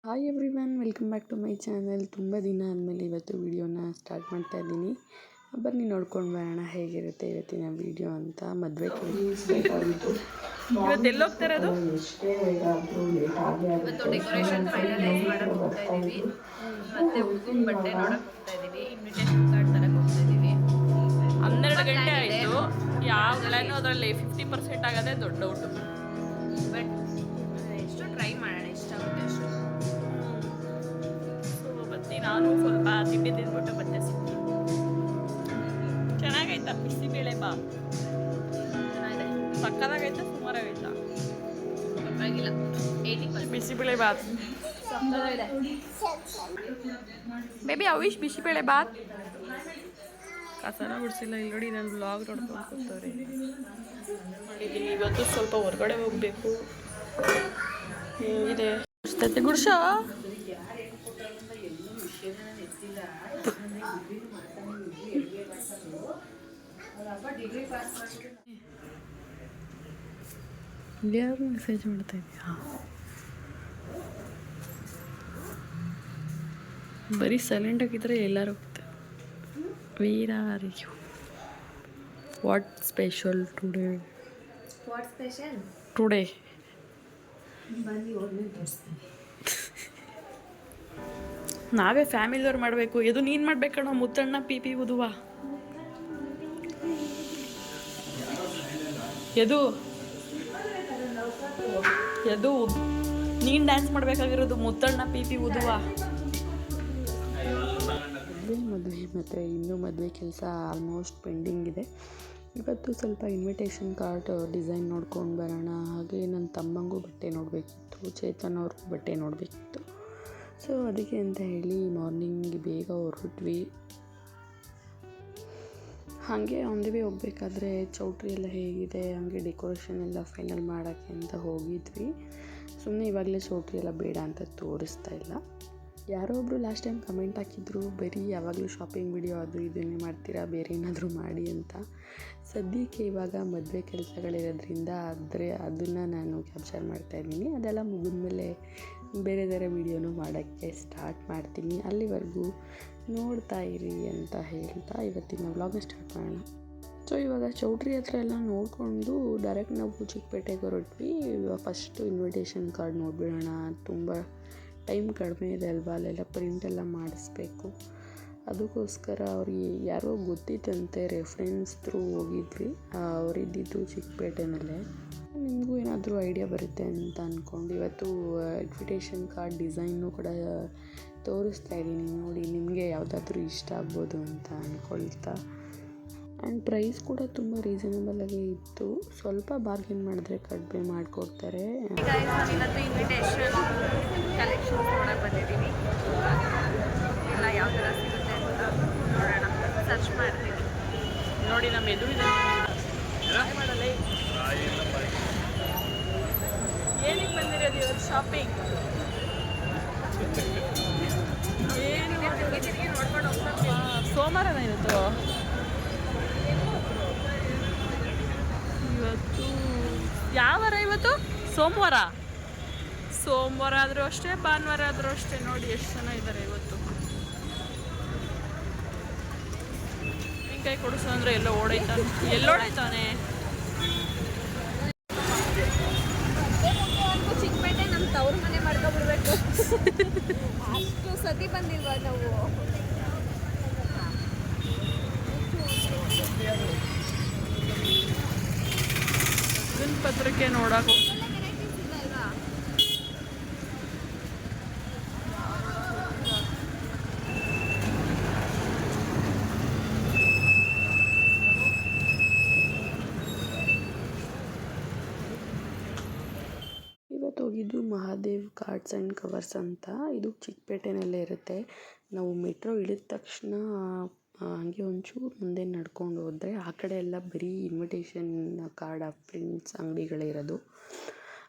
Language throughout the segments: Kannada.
Hi everyone, welcome back to my channel. ತುಂಬ ದಿನ ಆದಮೇಲೆ ಇವತ್ತು ವಿಡಿಯೋನ ಸ್ಟಾರ್ಟ್ ಮಾಡ್ತಾ ಇದ್ದೀನಿ. ಬನ್ನಿ ನೋಡ್ಕೊಂಡು ಬರೋಣ ಹೇಗಿರುತ್ತೆ ಇವತ್ತಿನ ವಿಡಿಯೋ ಅಂತ. ಮದುವೆ ಇವತ್ತು ಎಲ್ಲಿ ಹೋಗ್ತಾ ಇರೋದು? ಇವತ್ತು ಡೆಕೋರೇಷನ್ ಫೈನಲೈಸ್ ಮಾಡಕ್ಕೆ ಹೋಗ್ತಾ ಇದ್ದೀವಿ. ಮತ್ತೆ ಹುಡುಗನ ಬಟ್ಟೆ ನೋಡಕ್ಕೆ ಹೋಗ್ತಾ ಇದ್ದೀವಿ. ಇನ್ವಿಟೇಷನ್ ಕಾರ್ಡ್ ತರಕ್ಕೆ ಹೋಗ್ತಾ ಇದ್ದೀವಿ. 12 ಗಂಟೆ ಆಯಿತು. ಯಾವ ಪ್ಲಾನು ಅದರಲ್ಲಿ 50% ಆಗೋದೇ ದೊಡ್ಡ ಡೌಟು. ಬಟ್ ಎಷ್ಟು ಟ್ರೈ ಮಾಡೋಣ, ಎಷ್ಟಾಗುತ್ತೆ ಅಷ್ಟು. ಸೊ ಬತ್ತಿ ನಾನು ಸ್ವಲ್ಪ ತಿಂಡಿ ತಿಂದ್ಬಿಟ್ಟು ಮತ್ತೆ ಸಿಗ್ತೀನಿ. ಚೆನ್ನಾಗೈತಾ ಬಿಸಿಬೇಳೆ ಬಾ? ಸಕ್ಕದಾಗೈತಾ ಸುಮಾರಾಗೈತಾ? ಪರವಾಗಿಲ್ಲ, 80% ಬಿಸಿಬೇಳೆ ಬಾತ್ ಸಕ್ಕದಾಗಿದೆ. ಬೇಬಿ ಅವಿಶ್ ಬಿಸಿಬೇಳೆ ಬಾತ್ ಕಸನ ಬಿಡಿಸಿಲ್ಲ. ಇಲ್ಲಿ ನೋಡಿ, ನಾನು ಬ್ಲಾಗ್ ನೋಡ್ಕೊಂಡು ಕೂತವ್ರೆ ಮಾಡಿದ್ದೀನಿ. ಇವತ್ತು ಸ್ವಲ್ಪ ಹೊರಗಡೆ ಹೋಗಬೇಕು ಇದೆ ಅಷ್ಟೇ. ಗುಡ್ಸ ಯಾರು ಮೆಸೇಜ್ ಮಾಡ್ತಾ ಇದೆಯಾ? ಬರೀ ಸೈಲೆಂಟ್ ಆಗಿದ್ರೆ ಎಲ್ಲರೂ ಹೋಗ್ತಾರೆ. Where are you? What special today? What special today ಬನ್ನಿ ಹೋದ್ಮೇಲೆ ತೋರಿಸ್ತೀನಿ. ನಾವೇ ಫ್ಯಾಮಿಲಿಯವ್ರು ಮಾಡಬೇಕು. ಇದು ನೀನು ಮಾಡ್ಬೇಕಣ್ಣ. ಮುತ್ತಣ್ಣ ಪಿ ಪಿ ಉದುವ ಎದು ಎದು ನೀನು ಡ್ಯಾನ್ಸ್ ಮಾಡಬೇಕಾಗಿರೋದು. ಮುತ್ತಣ್ಣ ಪಿ ಪಿ ಉದುವ. ಮದುವೆ ಮತ್ತು ಇನ್ನೂ ಮದುವೆ ಕೆಲಸ ಆಲ್ಮೋಸ್ಟ್ ಪೆಂಡಿಂಗ್ ಇದೆ. ಇವತ್ತು ಸ್ವಲ್ಪ ಇನ್ವಿಟೇಷನ್ ಕಾರ್ಡ್ ಡಿಸೈನ್ ನೋಡ್ಕೊಂಡು ಬರೋಣ. ಹಾಗೆ ನನ್ನ ತಮ್ಮಂಗೂ ಬಟ್ಟೆ ನೋಡಬೇಕಿತ್ತು, ಚೇತನ್ ಅವ್ರಿಗೂ ಬಟ್ಟೆ ನೋಡಬೇಕಿತ್ತು. ಸೊ ಅದಕ್ಕೆ ಅಂತ ಹೇಳಿ ಮಾರ್ನಿಂಗ್ ಬೇಗ ಹೊರಟ್ವಿ. ಹಾಗೆ ಆನ್ ದಿ ವೇ ಹೋಗಬೇಕಾದ್ರೆ ಚೌಟ್ರಿ ಎಲ್ಲ ಹೇಗಿದೆ, ಹಾಗೆ ಡೆಕೋರೇಷನ್ ಎಲ್ಲ ಫೈನಲ್ ಮಾಡೋಕ್ಕೆ ಅಂತ ಹೋಗಿದ್ವಿ. ಸುಮ್ಮನೆ ಇವಾಗಲೇ ಚೌಟ್ರಿ ಎಲ್ಲ ಬೇಡ ಅಂತ ತೋರಿಸ್ತಾ ಇಲ್ಲ. ಯಾರೋ ಒಬ್ಬರು ಲಾಸ್ಟ್ ಟೈಮ್ ಕಮೆಂಟ್ ಹಾಕಿದ್ರು, ಬರೀ ಯಾವಾಗಲೂ ಶಾಪಿಂಗ್ ವಿಡಿಯೋ ಅದು ಇದನ್ನೇ ಮಾಡ್ತೀರಾ, ಬೇರೆ ಏನಾದರೂ ಮಾಡಿ ಅಂತ. ಸದ್ಯಕ್ಕೆ ಇವಾಗ ಮದುವೆ ಕೆಲಸಗಳಿರೋದ್ರಿಂದ ಅದನ್ನು ನಾನು ಕ್ಯಾಪ್ಚರ್ ಮಾಡ್ತಾಯಿದ್ದೀನಿ. ಅದೆಲ್ಲ ಮುಗಿದ್ಮೇಲೆ ಬೇರೆ ಬೇರೆ ವೀಡಿಯೋನು ಮಾಡೋಕ್ಕೆ ಸ್ಟಾರ್ಟ್ ಮಾಡ್ತೀನಿ. ಅಲ್ಲಿವರೆಗೂ ನೋಡ್ತಾ ಇರಿ ಅಂತ ಹೇಳ್ತಾ ಇವತ್ತಿನ ವ್ಲಾಗ್ನ ಸ್ಟಾರ್ಟ್ ಮಾಡೋಣ. ಸೊ ಇವಾಗ ಚೌಟ್ರಿ ಹತ್ರ ಎಲ್ಲ ನೋಡಿಕೊಂಡು ಡೈರೆಕ್ಟ್ ನಾವು ಚಿಕ್ಕಪೇಟೆಗೆ ಹೊರಟ್ವಿ. ಫಸ್ಟು ಇನ್ವಿಟೇಷನ್ ಕಾರ್ಡ್ ನೋಡಿಬಿಡೋಣ. ತುಂಬ ಟೈಮ್ ಕಡಿಮೆ ಇದೆ ಅಲ್ವಾ, ಅಲ್ಲೆಲ್ಲ ಪ್ರಿಂಟೆಲ್ಲ ಮಾಡಿಸ್ಬೇಕು. ಅದಕ್ಕೋಸ್ಕರ ಅವ್ರಿಗೆ ಯಾರೋ ಗೊತ್ತಿತ್ತಂತೆ, ರೆಫರೆನ್ಸ್ ಥ್ರೂ ಹೋಗಿದ್ವಿ. ಅವರಿದ್ದಿದ್ದು ಚಿಕ್ಕಪೇಟೆನಲ್ಲೇ. ನಿಮಗೂ ಏನಾದರೂ ಐಡಿಯಾ ಬರುತ್ತೆ ಅಂತ ಅಂದ್ಕೊಂಡು ಇವತ್ತು ಇನ್ವಿಟೇಷನ್ ಕಾರ್ಡ್ ಡಿಸೈನು ಕೂಡ ತೋರಿಸ್ತಾ ಇದ್ದೀನಿ. ನೋಡಿ, ನಿಮಗೆ ಯಾವುದಾದ್ರೂ ಇಷ್ಟ ಆಗ್ಬೋದು ಅಂತ ಅಂದ್ಕೊಳ್ತಾ. ಆ್ಯಂಡ್ ಪ್ರೈಸ್ ಕೂಡ ತುಂಬ ರೀಸನಬಲ್ ಆಗಿ ಇತ್ತು. ಸ್ವಲ್ಪ ಬಾರ್ಗೇನ್ ಮಾಡಿದ್ರೆ ಕಡಿಮೆ ಮಾಡಿಕೊಡ್ತಾರೆ. ನಾನಿವತ್ತು ಇನ್ವಿಟೇಷನ್ ಕಲೆಕ್ಷನ್ ನೋಡೋಕೆ ಬಂದಿದ್ದೀನಿ. ಎಲ್ಲ ಯಾವ ಥರ ಸಿಗುತ್ತೆ ಅಂತ ನೋಡೋಣ, ಸರ್ಚ್ ಮಾಡ್ತೀನಿ. ನೋಡಿ, ನಮ್ಮ ಎದುರು ಮಾಡಲ್ಲ. ಏನಕ್ಕೆ ಬಂದಿರೋದು ಇವತ್ತು ಶಾಪಿಂಗ್? ಏನು ನೋಡ್ಕೊಂಡು ಹೋಗ್ತಾ ಸೋಮವಾರನ ಇವತ್ತು ಯಾವ ವಾರ? ಇವತ್ತು ಸೋಮವಾರ ಆದರೂ ಅಷ್ಟೇ, ಭಾನುವಾರ ಆದರೂ ಅಷ್ಟೇ. ನೋಡಿ ಎಷ್ಟು ಜನ ಇದ್ದಾರೆ ಇವತ್ತು. ಕೈ ಕೊಡಿಸು ಅಂದರೆ ಎಲ್ಲೋಡೈತಾನೆ. ಚಿಕ್ಕಪೇಟೆ ನಮ್ಮ ತವ್ರ ಮನೆ ಮಾಡ್ಕೊಬಿಡ್ಬೇಕು. ಅಷ್ಟು ಸತಿ ಬಂದಿಲ್ವಾ ನಾವು? ಪತ್ರಿಕೆ ನೋಡೋಕೆ ಇವತ್ತು ಹೋಗಿದ್ದು ಮಹಾದೇವ್ ಕಾರ್ಡ್ಸ್ ಆ್ಯಂಡ್ ಕವರ್ಸ್ ಅಂತ. ಇದು ಚಿಕ್ಕಪೇಟೆನಲ್ಲೇ ಇರುತ್ತೆ. ನಾವು ಮೆಟ್ರೋ ಇಳಿದ ತಕ್ಷಣ ಹಾಗೆ ಒಂಚೂರು ಮುಂದೆ ನಡ್ಕೊಂಡು ಹೋದರೆ ಆ ಕಡೆ ಎಲ್ಲ ಬರೀ ಇನ್ವಿಟೇಷನ್ ಕಾರ್ಡ್ ಪ್ರಿಂಟ್ಸ್ ಅಂಗಡಿಗಳಿರೋದು.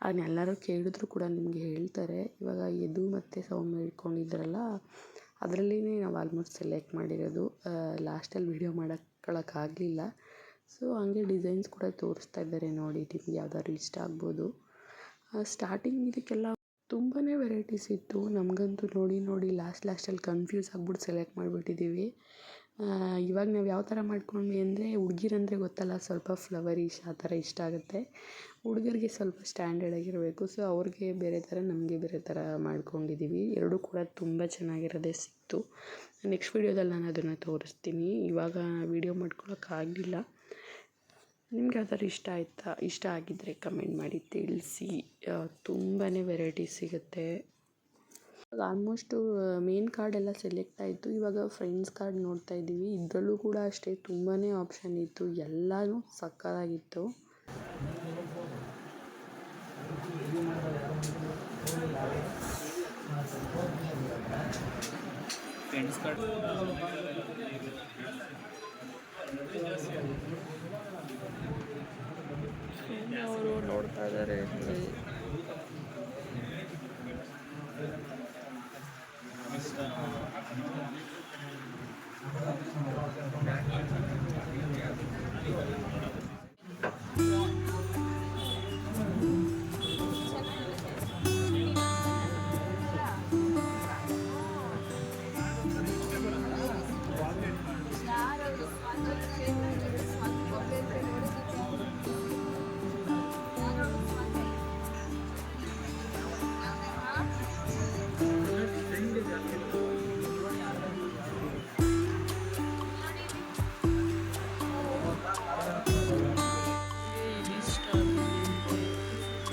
ಅದನ್ನೆಲ್ಲರೂ ಕೇಳಿದ್ರು ಕೂಡ ನಿಮಗೆ ಹೇಳ್ತಾರೆ. ಇವಾಗ ಯದು ಮತ್ತು ಸೌಮ್ಯ ಇಟ್ಕೊಂಡಿದ್ದಾರಲ್ಲ, ಅದರಲ್ಲೇ ನಾವು ಆಲ್ಮೋಸ್ಟ್ ಸೆಲೆಕ್ಟ್ ಮಾಡಿರೋದು. ಲಾಸ್ಟಲ್ಲಿ ವೀಡಿಯೋ ಮಾಡೋಕ್ಕಾಗಲಿಲ್ಲ. ಸೊ ಹಂಗೆ ಡಿಸೈನ್ಸ್ ಕೂಡ ತೋರಿಸ್ತಾ ಇದ್ದಾರೆ. ನೋಡಿ, ನಿಮ್ಗೆ ಯಾವ್ದಾದ್ರು ಇಷ್ಟ ಆಗ್ಬೋದು. ಸ್ಟಾರ್ಟಿಂಗ್ ಇದಕ್ಕೆಲ್ಲ ತುಂಬಾ ವೆರೈಟೀಸ್ ಇತ್ತು. ನಮಗಂತೂ ನೋಡಿ ಲಾಸ್ಟಲ್ಲಿ ಕನ್ಫ್ಯೂಸ್ ಆಗ್ಬಿಟ್ಟು ಸೆಲೆಕ್ಟ್ ಮಾಡಿಬಿಟ್ಟಿದ್ದೀವಿ. ಇವಾಗ ನಾವು ಯಾವ ಥರ ಮಾಡ್ಕೊಂಡ್ವಿ ಅಂದರೆ, ಹುಡುಗಿರಂದರೆ ಗೊತ್ತಲ್ಲ, ಸ್ವಲ್ಪ ಫ್ಲವರಿಶ್ ಆ ಥರ ಇಷ್ಟ ಆಗುತ್ತೆ. ಹುಡುಗರಿಗೆ ಸ್ವಲ್ಪ ಸ್ಟ್ಯಾಂಡರ್ಡ್ ಆಗಿರಬೇಕು. ಸೊ ಅವ್ರಿಗೆ ಬೇರೆ ಥರ, ನಮಗೆ ಬೇರೆ ಥರ ಮಾಡ್ಕೊಂಡಿದ್ದೀವಿ. ಎರಡೂ ಕೂಡ ತುಂಬ ಚೆನ್ನಾಗಿರೋದೇ ಸಿಕ್ತು. ನೆಕ್ಸ್ಟ್ ವೀಡಿಯೋದಲ್ಲಿ ನಾನು ಅದನ್ನು ತೋರಿಸ್ತೀನಿ. ಇವಾಗ ವೀಡಿಯೋ ಮಾಡ್ಕೊಳಕ್ಕಾಗಲಿಲ್ಲ. ನಿಮ್ಗೆ ಯಾವ ಥರ ಇಷ್ಟ ಆಗಿದ್ದರೆ ಕಮೆಂಟ್ ಮಾಡಿ ತಿಳಿಸಿ. ತುಂಬಾ ವೆರೈಟೀಸ್ ಸಿಗುತ್ತೆ. ಆಲ್ಮೋಸ್ಟು ಮೇನ್ ಕಾರ್ಡ್ ಎಲ್ಲ ಸೆಲೆಕ್ಟ್ ಆಯಿತು. ಇವಾಗ ಫ್ರೆಂಡ್ಸ್ ಕಾರ್ಡ್ ನೋಡ್ತಾ ಇದ್ದೀವಿ. ಇದರಲ್ಲೂ ಕೂಡ ಅಷ್ಟೇ ತುಂಬಾ ಆಪ್ಷನ್ ಇತ್ತು. ಎಲ್ಲನೂ ಸಕ್ಕತ್ತಾಗಿತ್ತು. ಫ್ರೆಂಡ್ಸ್ ಕಾರ್ಡ್ ಅವರು ನೋಡ್ತಾ ಇದ್ದಾರೆ.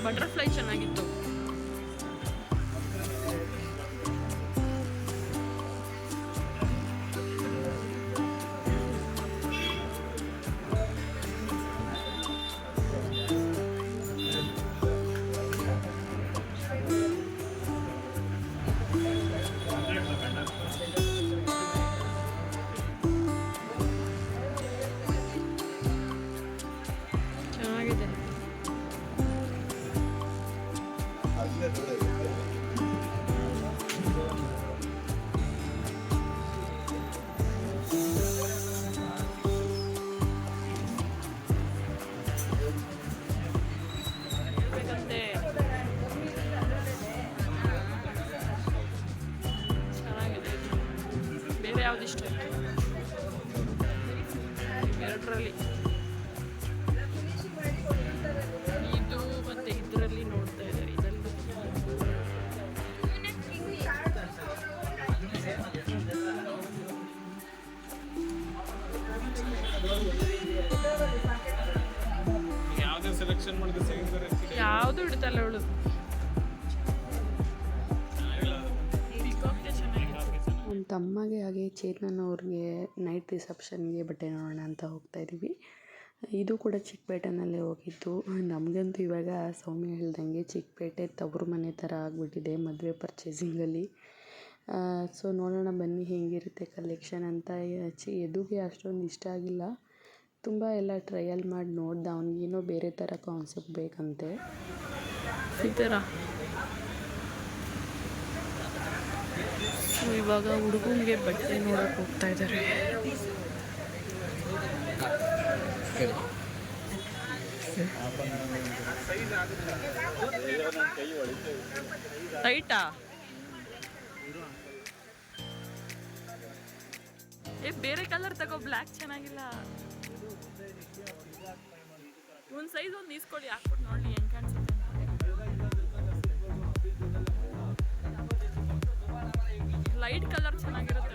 ಬಟರ್ಫ್ಲೈ ಚೆನ್ನಾಗಿತ್ತು. ಚೆನ್ನಾಗಿದೆ. ಚೆನ್ನಾಗಿದೆ. ಬೇರೆ ಯಾವ್ದು ಇಷ್ಟ ಆಯ್ತು? ಎರಡರಲ್ಲಿ ಇದು ಮತ್ತೆ ಇದರಲ್ಲಿ ನೋಡ್ತಾ ಇದ್ದಾರೆ. ಇದರಲ್ಲಿ ಯಾವುದೇ ಸೆಲೆಕ್ಷನ್ ಮಾಡಿದ್ರೆ ಸಿಗುತ್ತೆ. ಯಾವುದು ಇಡ್ತಲ್ಲ ಅವಳು. ನಮ್ಮ ತಮ್ಮಗೆ ಹಾಗೆ ಚೇತನ್ ಅವ್ರಿಗೆ ನೈಟ್ ರಿಸೆಪ್ಷನ್ಗೆ ಬಟ್ಟೆ ನೋಡೋಣ ಅಂತ ಹೋಗ್ತಾ ಇದ್ದೀವಿ. ಇದು ಕೂಡ ಚಿಕ್ಕಪೇಟೆನಲ್ಲೇ ಹೋಗಿದ್ದು. ನಮಗಂತೂ ಇವಾಗ ಸೌಮ್ಯ ಹೇಳ್ದಂಗೆ ಚಿಕ್ಕಪೇಟೆ ತವರು ಮನೆ ಥರ ಆಗಿಬಿಟ್ಟಿದೆ ಮದುವೆ ಪರ್ಚೇಸಿಂಗಲ್ಲಿ. ಸೊ ನೋಡೋಣ ಬನ್ನಿ ಹೇಗಿರುತ್ತೆ ಕಲೆಕ್ಷನ್ ಅಂತ. ಎದುಗೆ ಅಷ್ಟೊಂದು ಇಷ್ಟ ಆಗಿಲ್ಲ. ತುಂಬ ಎಲ್ಲ ಟ್ರಯಲ್ ಮಾಡಿ ನೋಡ್ದೆ. ಅವನಿಗೇನೋ ಬೇರೆ ಥರ ಕಾನ್ಸೆಪ್ಟ್ ಬೇಕಂತೆ. ಈ ಥರ ಇವಾಗ ಹುಡುಗನಿಗೆ ಬಟ್ಟೆ ನೋಡಕ್ಕೆ ಹೋಗ್ತಾ ಇದ್ದಾರೆ. ಟೈಟಾ? ಬೇರೆ ಕಲರ್ ತಗೋ, ಬ್ಲ್ಯಾಕ್ ಚೆನ್ನಾಗಿಲ್ಲ. ಒಂದು ಸೈಜ್ ಒಂದು ಇಸ್ಕೊಳ್ಳಿ, ಹಾಕ್ಬಿಟ್ಟು ನೋಡಿ ಹೆಂಗೆ ಕಾಣಿಸುತ್ತೆ. ಲೈಟ್ ಕಲರ್ ಚೆನ್ನಾಗಿರುತ್ತೆ.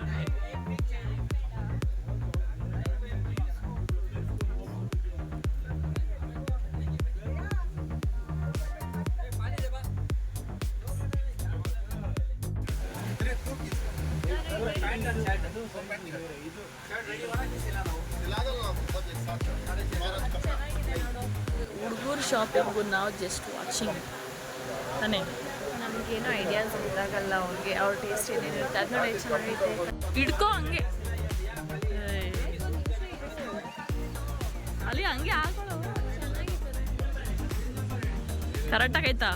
ಹುಡುಗರು ಶಾಪಿಂಗು ನಾವು ಜಸ್ಟ್ ವಾಚಿಂಗ್ ತಾನೇ. ನಮಗೇನೋ ಐಡಿಯಾಸ್ ಗೊತ್ತಾಗಲ್ಲ ಅವ್ರಿಗೆ, ಅವ್ರ ಟೇಸ್ಟ್ ಏನೇನಿರುತ್ತೆ ಅದು ನೋಡಿ ಚೆನ್ನಾಗೈತೆ. ಹಿಡ್ಕೋ ಹಂಗೆ ಅಲ್ಲಿ ಹಂಗೆ ಹಾಕೊಳ್ಳೋ. ಕರೆಕ್ಟಾಗೈತಾ?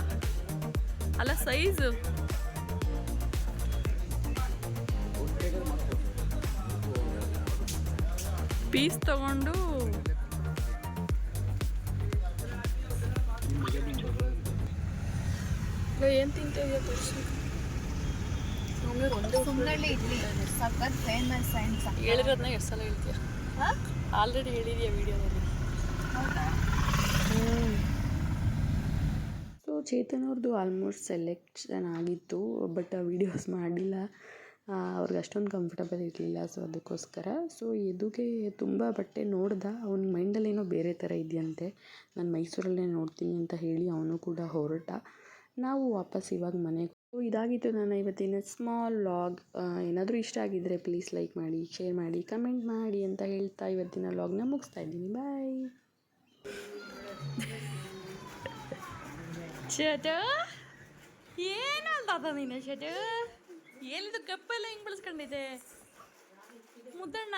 ಅಲ್ಲ ಸೈಜು ಪೀಸ್ ತಗೊಂಡು ಏನು ತಿಂತೀವಿ ತೋರಿಸಿ ನಮಗೆ ಒಂದೇ ಸುಮ್ಮನಳ್ಳಿ ಇಡ್ಲಿ ಸಖತ್ ಫೇಮಸ್ ಆ್ಯಂಡ್ ಹೇಳಿರೋದನ್ನ ಎಷ್ಟು ಸಲ ಹೇಳ್ತೀಯ ಆಲ್ರೆಡಿ ಹೇಳಿದೆಯಾ ವಿಡಿಯೋದಲ್ಲಿ. ಸೊ ಚೇತನ್ ಅವ್ರದ್ದು ಆಲ್ಮೋಸ್ಟ್ ಸೆಲೆಕ್ಷನ್ ಆಗಿತ್ತು, ಬಟ್ ವೀಡಿಯೋಸ್ ಮಾಡಿಲ್ಲ, ಅವ್ರಿಗೆ ಅಷ್ಟೊಂದು ಕಂಫರ್ಟಬಲ್ ಇರಲಿಲ್ಲ. ಸೊ ಅದಕ್ಕೋಸ್ಕರ ಎದುಗೆ ತುಂಬ ಬಟ್ಟೆ ನೋಡ್ದ, ಅವ್ನ ಮೈಂಡಲ್ಲಿ ಏನೋ ಬೇರೆ ಥರ ಇದೆಯಂತೆ. ನಾನು ಮೈಸೂರಲ್ಲೇ ನೋಡ್ತೀನಿ ಅಂತ ಹೇಳಿ ಅವನು ಕೂಡ ಹೊರಟ. ನಾವು ವಾಪಸ್ ಇವಾಗ ಮನೆಗೆ. ಇದಾಗಿತ್ತು ನನ್ನ ಇವತ್ತಿನ ಸ್ಮಾಲ್ ವ್ಲಾಗ್. ಏನಾದರೂ ಇಷ್ಟ ಆಗಿದ್ದರೆ ಪ್ಲೀಸ್ ಲೈಕ್ ಮಾಡಿ, ಶೇರ್ ಮಾಡಿ, ಕಮೆಂಟ್ ಮಾಡಿ ಅಂತ ಹೇಳ್ತಾ ಇವತ್ತಿನ ವ್ಲಾಗ್ನ ಮುಗಿಸ್ತಾ ಇದ್ದೀನಿ. ಬಾಯ್. ಶಟು ಏನು ಅಲ್ದಾದ ನೀನು ಶಟು? ಎಲ್ಲಿದು ಕಪ್ಪೆಲ್ಲ ಹಿಂಗೆ ಬೆಳೆಸ್ಕೊಂಡಿದೆ ಮುದ್ದಣ್ಣ?